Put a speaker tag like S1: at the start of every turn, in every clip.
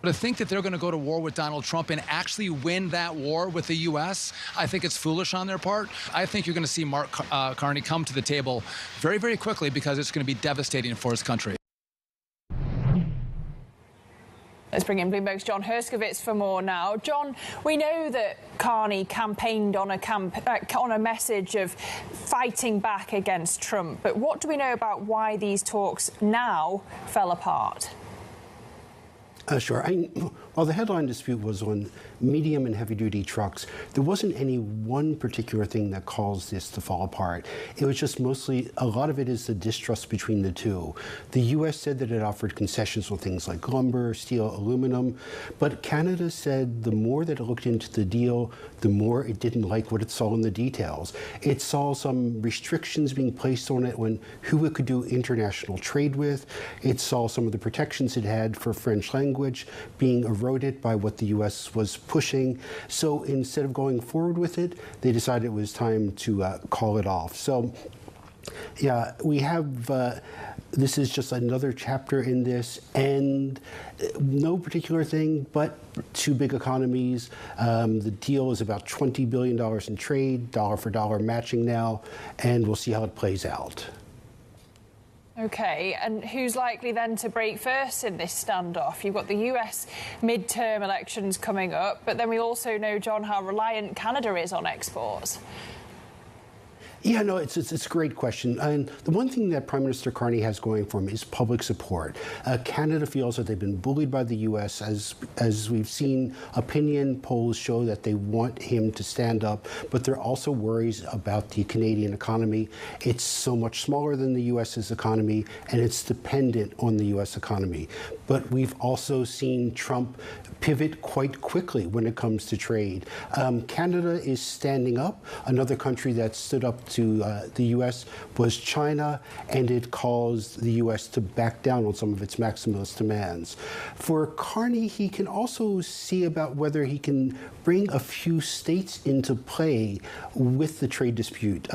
S1: But to think that they're going to go to war with Donald Trump and actually win that war with the U.S., I think it's foolish on their part. I think you're going to see Mark Carney come to the table very, very quickly because it's going to be devastating for his country.
S2: Let's bring in Bloomberg's John Herskovitz for more now. John, we know that Carney campaigned on a message of fighting back against Trump, but what do we know about why these talks now fell apart?
S3: Sure. While the headline dispute was on medium and heavy-duty trucks, there wasn't any one particular thing that caused this to fall apart. It was just mostly, a lot of it is the distrust between the two. The U.S. said that it offered concessions on things like lumber, steel, aluminum, but Canada said the more that it looked into the deal, the more it didn't like what it saw in the details. It saw some restrictions being placed on it on who it could do international trade with. It saw some of the protections it had for French language being eroded by what the U.S. was pushing. So instead of going forward with it, they decided it was time to call it off. So yeah, we have, this is just another chapter in this, and no particular thing, but two big economies. The deal is about $20 billion in trade, dollar for dollar matching now, and we'll see how it plays out.
S2: OK, and who's likely then to break first in this standoff? You've got the US midterm elections coming up, but then we also know, John, how reliant Canada is on exports.
S3: Yeah, no, it's a great question. And the one thing that Prime Minister Carney has going for him is public support. Canada feels that they've been bullied by the U.S. As we've seen, opinion polls show that they want him to stand up, but there are also worries about the Canadian economy. It's so much smaller than the U.S.'s economy, and it's dependent on the U.S. economy. But we've also seen Trump pivot quite quickly when it comes to trade. Canada is standing up. Another country that stood up to the U.S. was China, and it caused the U.S. to back down on some of its maximalist demands. For Carney, he can also see about whether he can bring a few states into play with the trade dispute.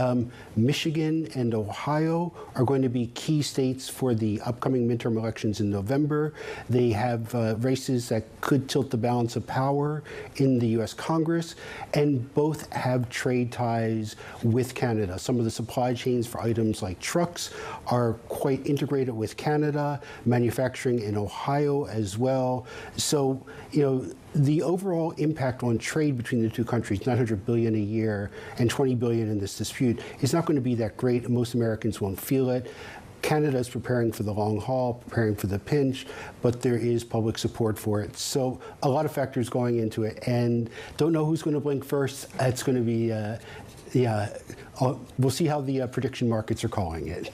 S3: Michigan and Ohio are going to be key states for the upcoming midterm elections in November. They have races that could tilt the balance of power in the U.S. Congress, and both have trade ties with Canada. Some of the supply chains for items like trucks are quite integrated with Canada, manufacturing in Ohio as well. So, you know, the overall impact on trade between the two countries, $900 billion a year and $20 billion in this dispute, is not going to be that great. Most Americans won't feel it. Canada is preparing for the long haul, preparing for the pinch, but there is public support for it. So a lot of factors going into it, and don't know who's going to blink first. It's going to be, we'll see how the prediction markets are calling it.